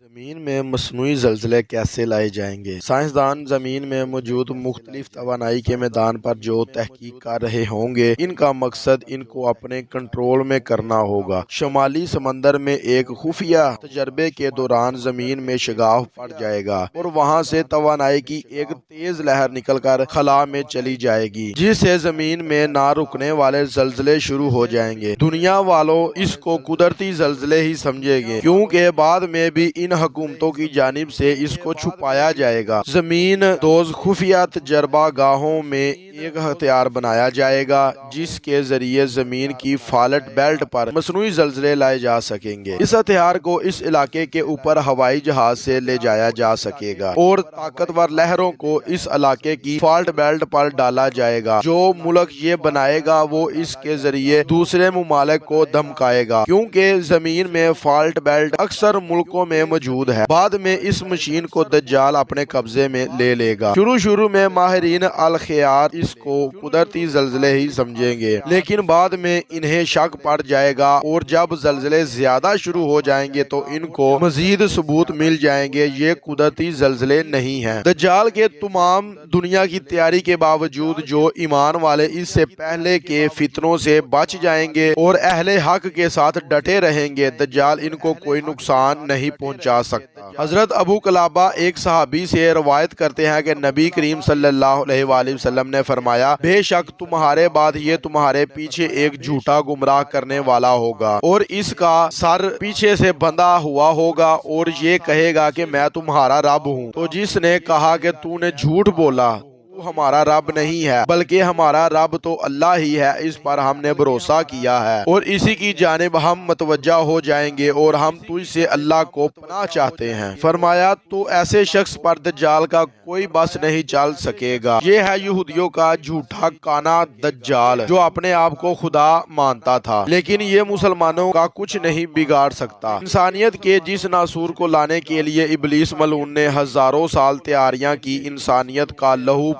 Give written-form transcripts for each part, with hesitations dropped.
زمین میں مصنوعی زلزلے کیسے لائے جائیں گے؟ سائنسدان زمین میں موجود مختلف توانائی کے میدان پر جو تحقیق کر رہے ہوں گے، ان کا مقصد ان کو اپنے کنٹرول میں کرنا ہوگا۔ شمالی سمندر میں ایک خفیہ تجربے کے دوران زمین میں شگاف پڑ جائے گا اور وہاں سے توانائی کی ایک تیز لہر نکل کر خلا میں چلی جائے گی، جس سے زمین میں نہ رکنے والے زلزلے شروع ہو جائیں گے۔ دنیا والوں اس کو قدرتی زلزلے ہی سمجھیں گے، کیونکہ بعد میں بھی ان حکومتوں کی جانب سے اس کو چھپایا جائے گا۔ زمین دوز خفیہ تجربہ گاہوں میں ایک ہتھیار بنایا جائے گا جس کے ذریعے زمین کی فالٹ بیلٹ پر مصنوعی زلزلے لائے جا سکیں گے۔ اس ہتھیار کو اس علاقے کے اوپر ہوائی جہاز سے لے جایا جا سکے گا اور طاقتور لہروں کو اس علاقے کی فالٹ بیلٹ پر ڈالا جائے گا۔ جو ملک یہ بنائے گا وہ اس کے ذریعے دوسرے ممالک کو دھمکائے گا، کیونکہ زمین میں فالٹ بیلٹ اکثر ملکوں میں موجود ہے۔ بعد میں اس مشین کو دجال اپنے قبضے میں لے لے گا۔ شروع میں ماہرین الخیال اس کو قدرتی زلزلے ہی سمجھیں گے، لیکن بعد میں انہیں شک پڑ جائے گا اور جب زلزلے زیادہ شروع ہو جائیں گے تو ان کو مزید ثبوت مل جائیں گے یہ قدرتی زلزلے نہیں ہیں۔ دجال کے تمام دنیا کی تیاری کے باوجود جو ایمان والے اس سے پہلے کے فتنوں سے بچ جائیں گے اور اہل حق کے ساتھ ڈٹے رہیں گے، دجال ان کو کوئی نقصان نہیں پہنچا سکتا۔ حضرت ابو قلابہ ایک صحابی سے روایت کرتے ہیں کہ نبی کریم صلی اللہ علیہ وآلہ وسلم نے فرمایا، بے شک تمہارے بعد یہ تمہارے پیچھے ایک جھوٹا گمراہ کرنے والا ہوگا اور اس کا سر پیچھے سے بندھا ہوا ہوگا اور یہ کہے گا کہ میں تمہارا رب ہوں۔ تو جس نے کہا کہ تو نے جھوٹ بولا، ہمارا رب نہیں ہے بلکہ ہمارا رب تو اللہ ہی ہے، اس پر ہم نے بھروسہ کیا ہے اور اسی کی جانب ہم متوجہ ہو جائیں گے اور ہم تجھ سے اللہ کو پناہ چاہتے ہیں۔ فرمایا تو ایسے شخص پر دجال کا کوئی بس نہیں چل سکے گا۔ یہ ہے یہودیوں کا جھوٹا کانا دجال، جو اپنے آپ کو خدا مانتا تھا، لیکن یہ مسلمانوں کا کچھ نہیں بگاڑ سکتا۔ انسانیت کے جس ناسور کو لانے کے لیے ابلیس ملعون نے ہزاروں سال تیاریاں کی، انسانیت کا لہو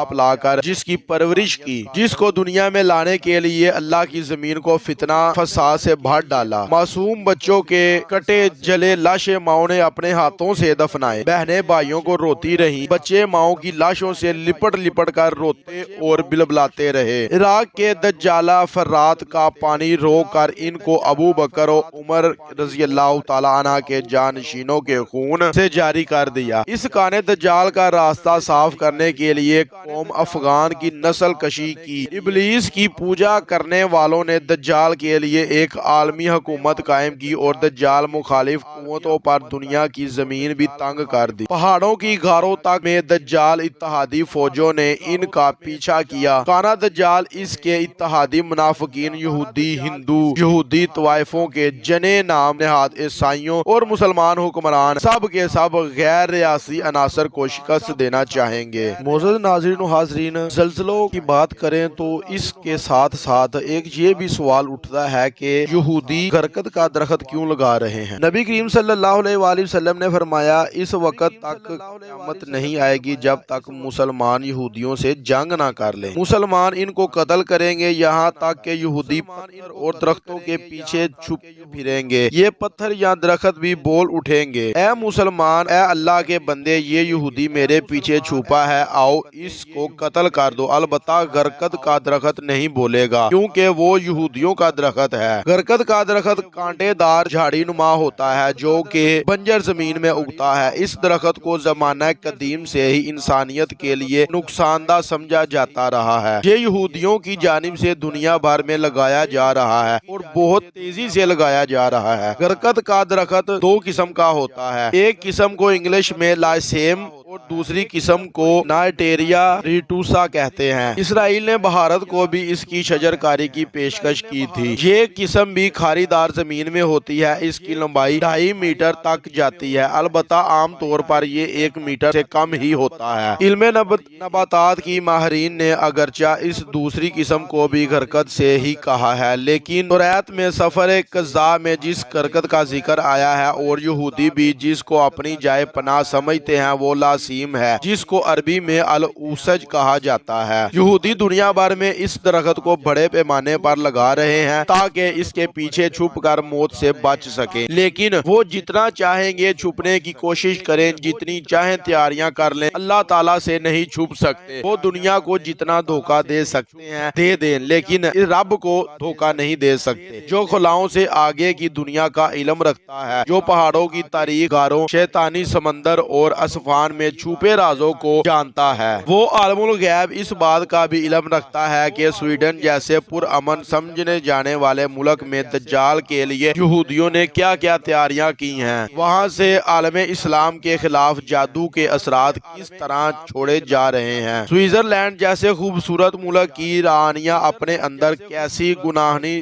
پلا کر جس کی پرورش کی، جس کو دنیا میں لانے کے لیے اللہ کی زمین کو فتنہ فساد سے بھر ڈالا۔ معصوم بچوں کے کٹے جلے لاشیں ماؤں نے اپنے ہاتھوں سے دفنائے، بہنیں بھائیوں کو روتی رہیں، بچے ماؤں کی لاشوں سے لپٹ لپٹ کر روتے اور بلبلاتے رہے۔ عراق کے دجالہ فرات کا پانی رو کر ان کو ابو بکر و عمر رضی اللہ تعالیٰ عنہ کے جانشینوں کے خون سے جاری کر دیا۔ اس کانے دجال کا راستہ صاف کرنے کے لیے قوم افغان کی نسل کشی کی۔ ابلیس کی پوجا کرنے والوں نے دجال کے لیے ایک عالمی حکومت قائم کی اور دجال مخالف قوتوں پر دنیا کی زمین بھی تنگ کر دی۔ پہاڑوں کی غاروں تک میں دجال اتحادی فوجوں نے ان کا پیچھا کیا۔ کانا دجال اس کے اتحادی منافقین یہودی، ہندو، یہودی طوائفوں کے جنے نام نہاد عیسائیوں اور مسلمان حکمران سب کے سب غیر ریاسی عناصر کو شکست دینا چاہیں گے۔ معزز ناظرین و حاضرین، زلزلوں کی بات کریں تو اس کے ساتھ ساتھ ایک یہ بھی سوال اٹھتا ہے کہ یہودی گرکد کا درخت کیوں لگا رہے ہیں؟ نبی کریم صلی اللہ علیہ وآلہ وسلم نے فرمایا، اس وقت تک قیامت نہیں آئے گی جب تک مسلمان یہودیوں سے جنگ نہ کر لیں۔ مسلمان ان کو قتل کریں گے یہاں تک کہ یہودی پتھر اور درختوں کے پیچھے چھپے پھریں گے، یہ پتھر یا درخت بھی بول اٹھیں گے، اے مسلمان، اے اللہ کے بندے، یہ یہودی میرے پیچھے چھپا ہے، آؤ اس کو قتل کر دو۔ البتہ گرکد کا درخت نہیں بولے گا، کیونکہ وہ یہودیوں کا درخت ہے۔ گرکد کا درخت کانٹے دار جھاڑی نما ہوتا ہے جو کہ بنجر زمین میں اگتا ہے۔ اس درخت کو زمانہ قدیم سے ہی انسانیت کے لیے نقصان دہ سمجھا جاتا رہا ہے۔ یہ یہودیوں کی جانب سے دنیا بھر میں لگایا جا رہا ہے اور بہت تیزی سے لگایا جا رہا ہے۔ گرکد کا درخت دو قسم کا ہوتا ہے، ایک قسم کو انگلش میں لائسیم اور دوسری قسم کو نائٹیریا ریٹوسا کہتے ہیں۔ اسرائیل نے بھارت کو بھی اس کی شجر کاری کی پیشکش کی تھی۔ یہ قسم بھی کھاری دار زمین میں ہوتی ہے، اس کی لمبائی 2.5 میٹر تک جاتی ہے، البتہ عام طور پر یہ 1 میٹر سے کم ہی ہوتا ہے۔ علم نباتات کی ماہرین نے اگرچہ اس دوسری قسم کو بھی گرکد سے ہی کہا ہے، لیکن توریت میں سفر قضاء میں جس گرکد کا ذکر آیا ہے اور یہودی بھی جس کو اپنی جائے پناہ سمجھتے ہیں، وہ قسیم ہے جس کو عربی میں الاسج کہا جاتا ہے۔ یہودی دنیا بھر میں اس درخت کو بڑے پیمانے پر لگا رہے ہیں تاکہ اس کے پیچھے چھپ کر موت سے بچ سکیں، لیکن وہ جتنا چاہیں گے چھپنے کی کوشش کریں، جتنی چاہیں تیاریاں کر لیں، اللہ تعالیٰ سے نہیں چھپ سکتے۔ وہ دنیا کو جتنا دھوکہ دے سکتے ہیں دے دیں، لیکن رب کو دھوکہ نہیں دے سکتے جو خلاؤں سے آگے کی دنیا کا علم رکھتا ہے، جو پہاڑوں کی تاریخ، غاروں، شیطانی سمندر اور اسفان میں چھپے رازوں کو جانتا ہے۔ وہ عالم الغیب اس بات کا بھی علم رکھتا ہے کہ سویڈن جیسے پرامن سمجھنے جانے والے ملک میں دجال کے لیے یہودیوں نے کیا کیا تیاریاں کی ہیں، وہاں سے عالم اسلام کے خلاف جادو کے اثرات کس طرح چھوڑے جا رہے ہیں، سوئٹزرلینڈ جیسے خوبصورت ملک کی رانیاں اپنے اندر کیسی گناہنی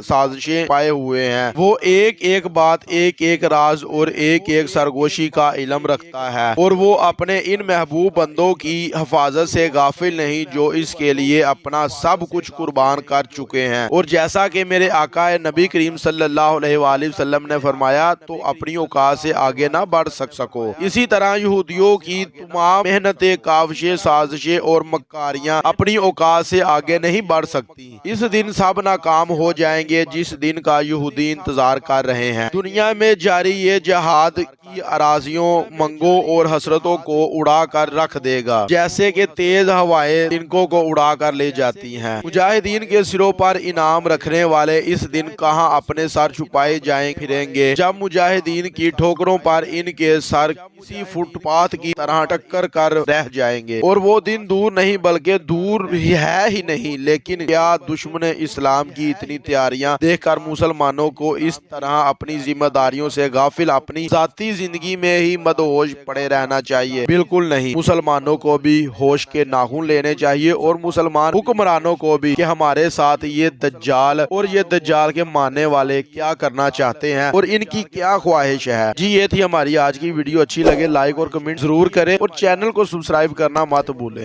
سازشیں پائے ہوئے ہیں۔ وہ ایک ایک بات، ایک ایک راز اور ایک ایک سرگوشی کا علم رکھتا ہے، اور وہ اپنے ان محبوب بندوں کی حفاظت سے غافل نہیں جو اس کے لیے اپنا سب کچھ قربان کر چکے ہیں۔ اور جیسا کہ میرے آقا نبی کریم صلی اللہ علیہ وآلہ وسلم نے فرمایا، تو اپنی اوقات سے آگے نہ بڑھ سکو۔ اسی طرح یہودیوں کی تمام محنتیں، کاوشیں، سازشیں اور مکاریاں اپنی اوقات سے آگے نہیں بڑھ سکتی۔ اس دن سب ناکام ہو جائیں گے جس دن کا یہودی انتظار کر رہے ہیں۔ دنیا میں جاری یہ جہاد کی اراضیوں، منگوں اور حسرتوں کو اڑا کر رکھ دے گا، جیسے کہ تیز ہوائیں تنکوں کو اڑا کر لے جاتی ہیں۔ مجاہدین کے سروں پر انعام رکھنے والے اس دن کہاں اپنے سر چھپائے جائیں پھریں گے، جب مجاہدین کی ٹھوکروں پر ان کے سر کسی فٹ پاتھ کی طرح ٹکر کر رہ جائیں گے۔ اور وہ دن دور نہیں بلکہ دور ہے ہی نہیں، لیکن کیا دشمن اسلام کی اتنی تیاریاں دیکھ کر مسلمانوں کو اس طرح اپنی ذمہ داریوں سے غافل، اپنی ذاتی زندگی میں ہی مدہوش پڑے رہنا چاہیے؟ بالکل نہیں، مسلمانوں کو بھی ہوش کے ناخن لینے چاہیے، اور مسلمان حکمرانوں کو بھی، کہ ہمارے ساتھ یہ دجال اور یہ دجال کے ماننے والے کیا کرنا چاہتے ہیں اور ان کی کیا خواہش ہے۔ جی یہ تھی ہماری آج کی ویڈیو، اچھی لگے لائک اور کمنٹ ضرور کریں اور چینل کو سبسکرائب کرنا مت بھولیں۔